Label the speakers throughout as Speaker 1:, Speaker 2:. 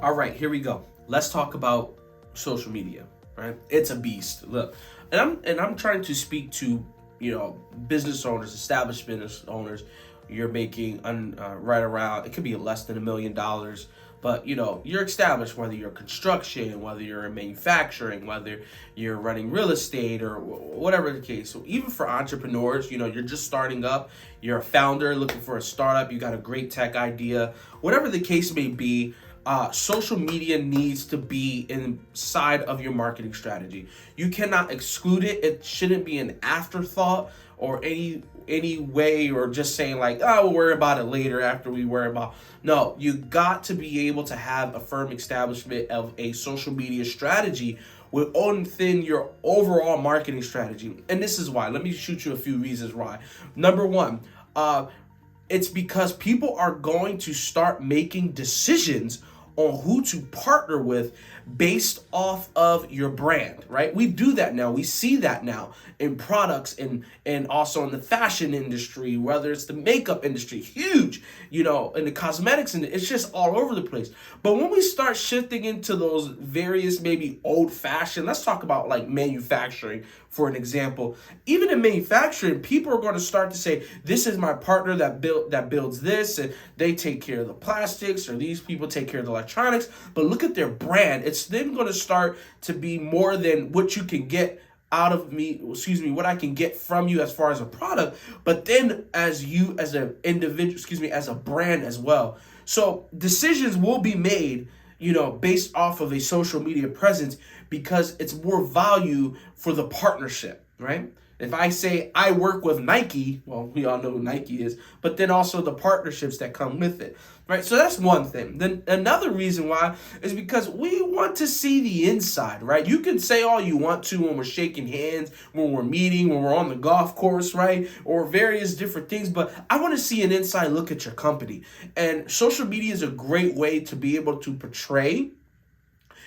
Speaker 1: All right, here we go. Let's talk about social media, right? It's a beast. Look, and I'm trying to speak to, business owners, established business owners. You're making right around, it could be less than $1 million, but you're established, whether you're construction, whether you're in manufacturing, whether you're running real estate or whatever the case. So even for entrepreneurs, you're just starting up, you're a founder looking for a startup, you got a great tech idea, whatever the case may be. Social media needs to be inside of your marketing strategy. You cannot exclude it. It shouldn't be an afterthought or any way, or just saying like, oh, we'll worry about it later after we worry about. No, you got to be able to have a firm establishment of a social media strategy within your overall marketing strategy. And this is why. Let me shoot you a few reasons why. Number one, it's because people are going to start making decisions on who to partner with based off of your brand, right? We do that now. We see that now in products and also in the fashion industry, whether it's the makeup industry, huge, in the cosmetics, and it's just all over the place. But when we start shifting into those various, maybe old fashioned, let's talk about like manufacturing, for an example. Even in manufacturing, people are going to start to say, this is my partner that builds this, and they take care of the plastics, or these people take care of the electronics. But look at their brand. It's then going to start to be more than what you can get out of me, what I can get from you as far as a product, but then as you as an individual, as a brand as well. So decisions will be made, based off of a social media presence, because it's more value for the partnership, right? If I say I work with Nike, well, we all know who Nike is, but then also the partnerships that come with it, right? So that's one thing. Then another reason why is because we want to see the inside, right? You can say all you want to when we're shaking hands, when we're meeting, when we're on the golf course, right? Or various different things, but I want to see an inside look at your company. And social media is a great way to be able to portray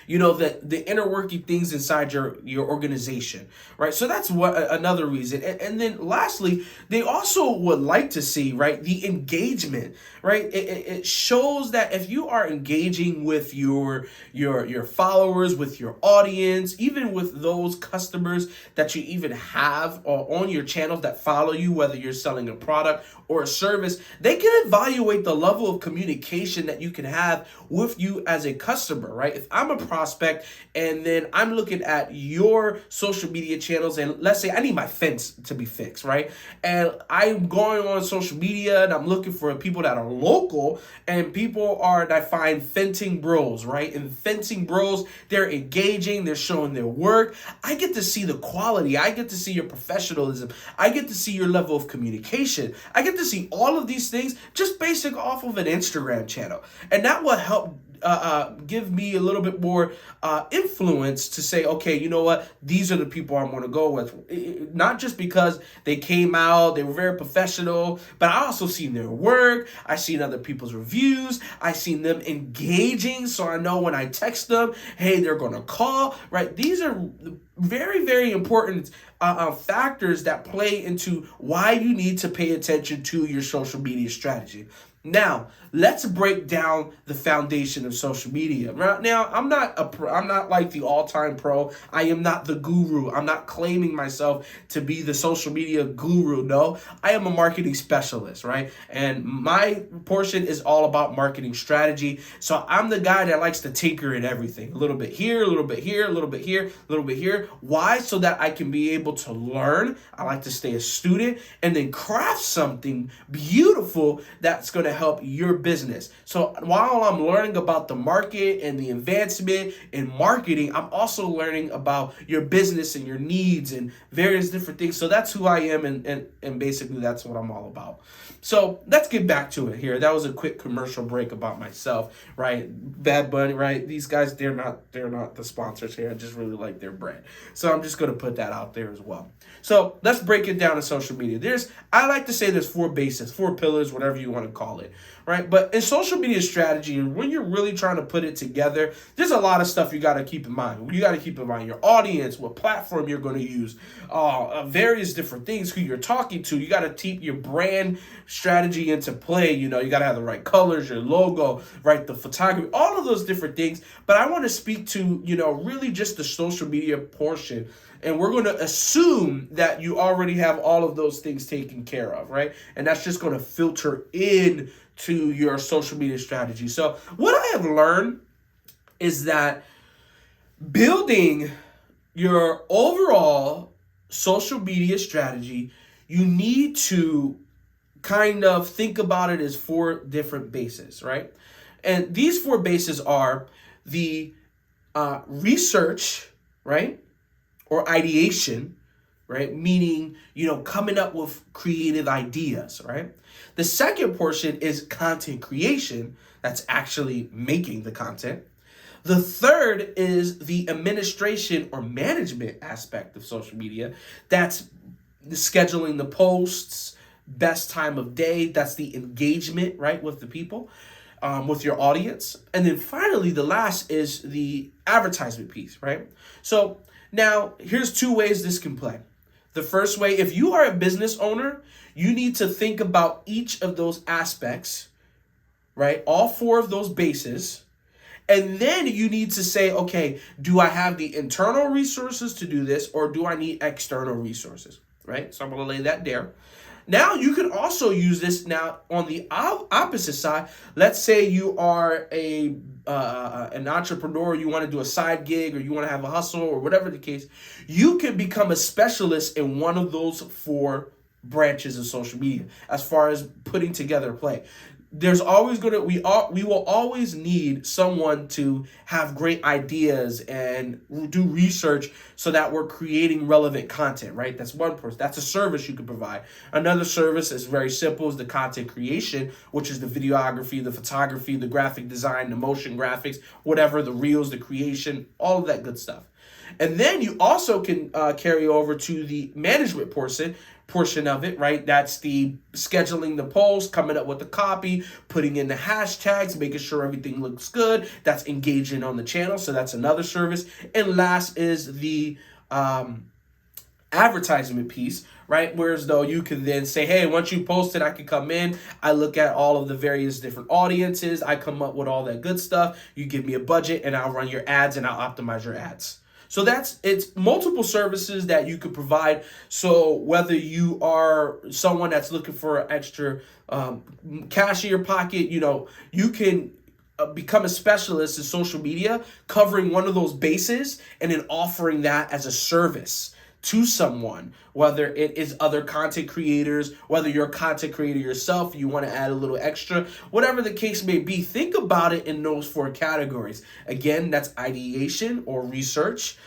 Speaker 1: the inner working things inside your organization, right? So that's another reason. And then lastly, they also would like to see, right, the engagement, right? It shows that if you are engaging with your followers, with your audience, even with those customers that you even have on your channels that follow you, whether you're selling a product or a service, they can evaluate the level of communication that you can have with you as a customer, right? If I'm a prospect and then I'm looking at your social media channels, and let's say I need my fence to be fixed, right? And I'm going on social media and I'm looking for people that are local, and I find fencing bros, right? And fencing bros, they're engaging, they're showing their work. I get to see the quality. I get to see your professionalism. I get to see your level of communication. I get to see all of these things just basic off of an Instagram channel. And that will help give me a little bit more influence to say, okay, you know what? These are the people I'm going to go with. Not just because they came out, they were very professional, but I also seen their work. I seen other people's reviews. I seen them engaging, so I know when I text them, hey, they're going to call, right? These are very, very important factors that play into why you need to pay attention to your social media strategy. Now, let's break down the foundation of social media. Right now, I'm not like the all-time pro. I am not the guru. I'm not claiming myself to be the social media guru. No, I am a marketing specialist, right? And my portion is all about marketing strategy. So I'm the guy that likes to tinker in everything. A little bit here, a little bit here, a little bit here, a little bit here. Why? So that I can be able to learn. I like to stay a student and then craft something beautiful that's going to help your business. So while I'm learning about the market and the advancement in marketing, I'm also learning about your business and your needs and various different things. So that's who I am, and basically that's what I'm all about. So let's get back to it here. That was a quick commercial break about myself, right? Bad Bunny, right? These guys, they're not the sponsors here. I just really like their brand. So I'm just going to put that out there as well. So let's break it down to social media. I like to say there's four basics, four pillars, whatever you want to call it. call it, right? But in social media strategy, when you're really trying to put it together, there's a lot of stuff you got to keep in mind. You got to keep in mind your audience, what platform you're going to use, various different things, who you're talking to. You got to keep your brand strategy into play. You got to have the right colors, your logo, right? The photography, all of those different things. But I want to speak to, really just the social media portion. And we're going to assume that you already have all of those things taken care of, right? And that's just going to filter in to your social media strategy. So what I have learned is that building your overall social media strategy, you need to kind of think about it as 4 different bases, right? And these 4 bases are the research, right? Or ideation, right? Meaning, coming up with creative ideas, right? The second portion is content creation. That's actually making the content. The third is the administration or management aspect of social media. That's scheduling the posts, best time of day. That's the engagement, right, with the people, with your audience. And then finally, the last is the advertisement piece, right? So now, here's 2 ways this can play. The first way, if you are a business owner, you need to think about each of those aspects, right? All 4 of those bases. And then you need to say, okay, do I have the internal resources to do this, or do I need external resources, right? So I'm going to lay that there. Now, you can also use this now on the opposite side. Let's say you are an entrepreneur, you want to do a side gig, or you want to have a hustle, or whatever the case. You can become a specialist in one of those 4 branches of social media as far as putting together a play. There's always we will always need someone to have great ideas and do research so that we're creating relevant content, right? That's one person. That's a service you can provide. Another service is very simple, is the content creation, which is the videography, the photography, the graphic design, the motion graphics, whatever, the reels, the creation, all of that good stuff. And then you also can carry over to the management portion of it, right? That's the scheduling the post, coming up with the copy, putting in the hashtags, making sure everything looks good. That's engaging on the channel. So that's another service. And last is the advertisement piece, right? Whereas though you can then say, hey, once you post it, I can come in, I look at all of the various different audiences, I come up with all that good stuff, you give me a budget, and I'll run your ads and I'll optimize your ads. So it's multiple services that you could provide. So whether you are someone that's looking for extra cash in your pocket, you can become a specialist in social media, covering one of those bases and then offering that as a service to someone, whether it is other content creators, whether you're a content creator yourself, you want to add a little extra, whatever the case may be. Think about it in those 4 categories. Again, that's ideation or research.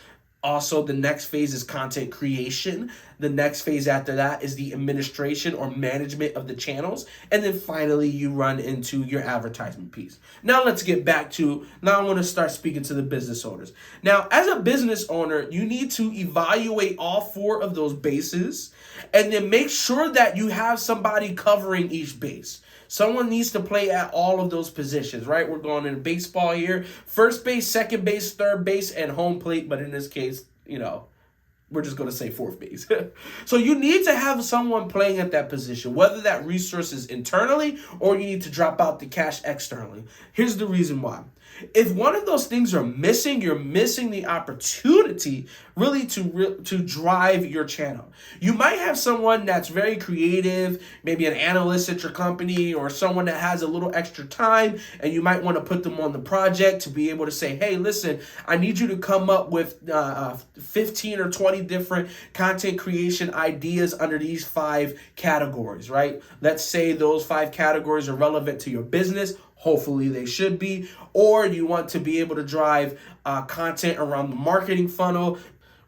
Speaker 1: Also, the next phase is content creation. The next phase after that is the administration or management of the channels. And then finally, you run into your advertisement piece. Now, let's get back to, now I want to start speaking to the business owners. Now, as a business owner, you need to evaluate all 4 of those bases and then make sure that you have somebody covering each base. Someone needs to play at all of those positions, right? We're going in baseball here. First base, second base, third base, and home plate. But in this case, we're just going to say fourth base. So you need to have someone playing at that position, whether that resource is internally or you need to drop out the cash externally. Here's the reason why. If one of those things are missing, you're missing the opportunity really to drive your channel. You might have someone that's very creative, maybe an analyst at your company or someone that has a little extra time, and you might want to put them on the project to be able to say, hey, listen, I need you to come up with 15 or 20 different content creation ideas under these 5 categories, right? Let's say those 5 categories are relevant to your business. Hopefully they should be. Or you want to be able to drive content around the marketing funnel,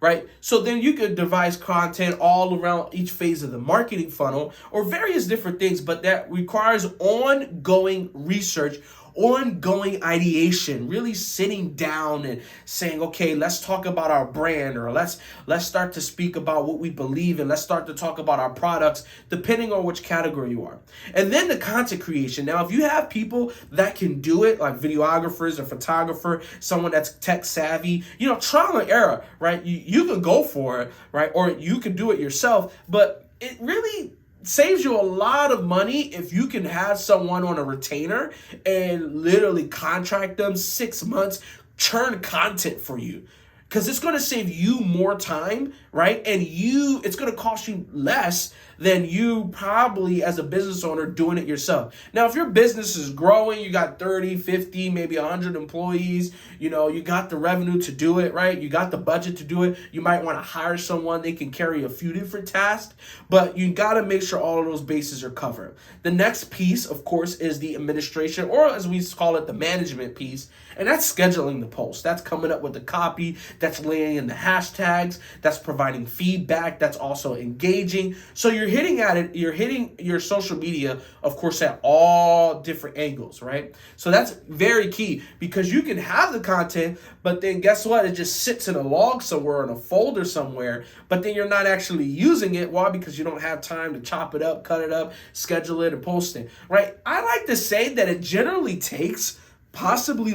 Speaker 1: right? So then you could devise content all around each phase of the marketing funnel or various different things, but that requires ongoing research ongoing ideation, really sitting down and saying, okay, let's talk about our brand, or let's start to speak about what we believe in. Let's start to talk about our products, depending on which category you are. And then the content creation. Now, if you have people that can do it, like videographers or photographer, someone that's tech savvy, trial and error, right? You could go for it, right? Or you could do it yourself, but it really saves you a lot of money if you can have someone on a retainer and literally contract them 6 months, churn content for you. Because it's going to save you more time, right? And it's going to cost you less than you probably as a business owner doing it yourself. Now, if your business is growing, you got 30, 50, maybe 100 employees, you got the revenue to do it, right? You got the budget to do it. You might want to hire someone. They can carry a few different tasks, but you got to make sure all of those bases are covered. The next piece, of course, is the administration, or as we call it, the management piece. And that's scheduling the post. That's coming up with the copy. That's laying in the hashtags. That's providing feedback. That's also engaging. So you're hitting your social media, of course, at all different angles, right? So that's very key, because you can have the content, but then guess what? It just sits in a log somewhere, in a folder somewhere, but then you're not actually using it. Why? Because you don't have time to chop it up, cut it up, schedule it, and post it, right? I like to say that it generally takes possibly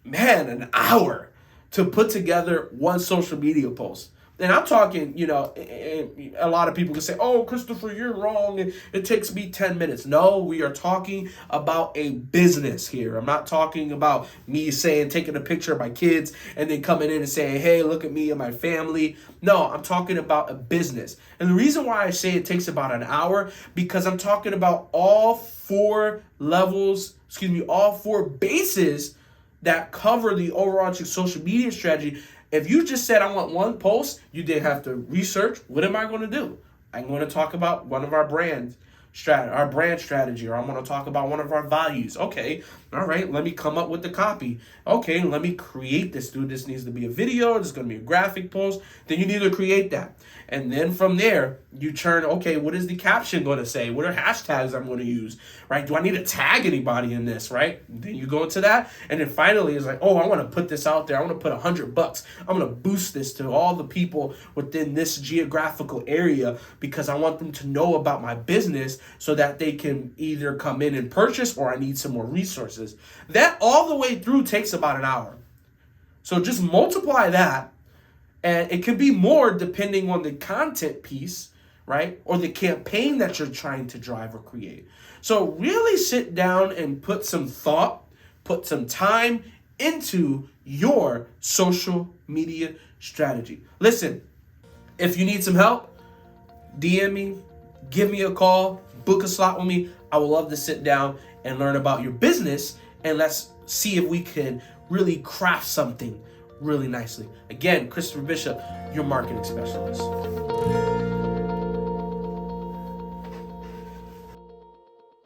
Speaker 1: an hour to put together one social media post. And I'm talking, a lot of people can say, oh, Christopher, you're wrong. It takes me 10 minutes. No, we are talking about a business here. I'm not talking about me taking a picture of my kids and then coming in and saying, hey, look at me and my family. No, I'm talking about a business. And the reason why I say it takes about an hour, because I'm talking about all four bases that cover the overarching social media strategy. If you just said, I want one post, you did have to research, what am I going to do? I'm going to talk about one of our brand strategy, or I'm going to talk about one of our values. Okay, all right, let me come up with the copy. Okay, let me create this. This needs to be a video. There's going to be a graphic post. Then you need to create that. And then from there, you turn, okay, what is the caption going to say? What are hashtags I'm going to use, right? Do I need to tag anybody in this, right? Then you go into that. And then finally, it's like, oh, I want to put this out there. I want to put $100. I'm going to boost this to all the people within this geographical area, because I want them to know about my business so that they can either come in and purchase, or I need some more resources. That all the way through takes about an hour. So just multiply that. And it can be more depending on the content piece, right? Or the campaign that you're trying to drive or create. So really sit down and put some thought, put some time into your social media strategy. Listen, if you need some help, DM me, give me a call, book a slot with me. I would love to sit down and learn about your business, and let's see if we can really craft something really nicely. Again, Christopher Bishop, your marketing specialist.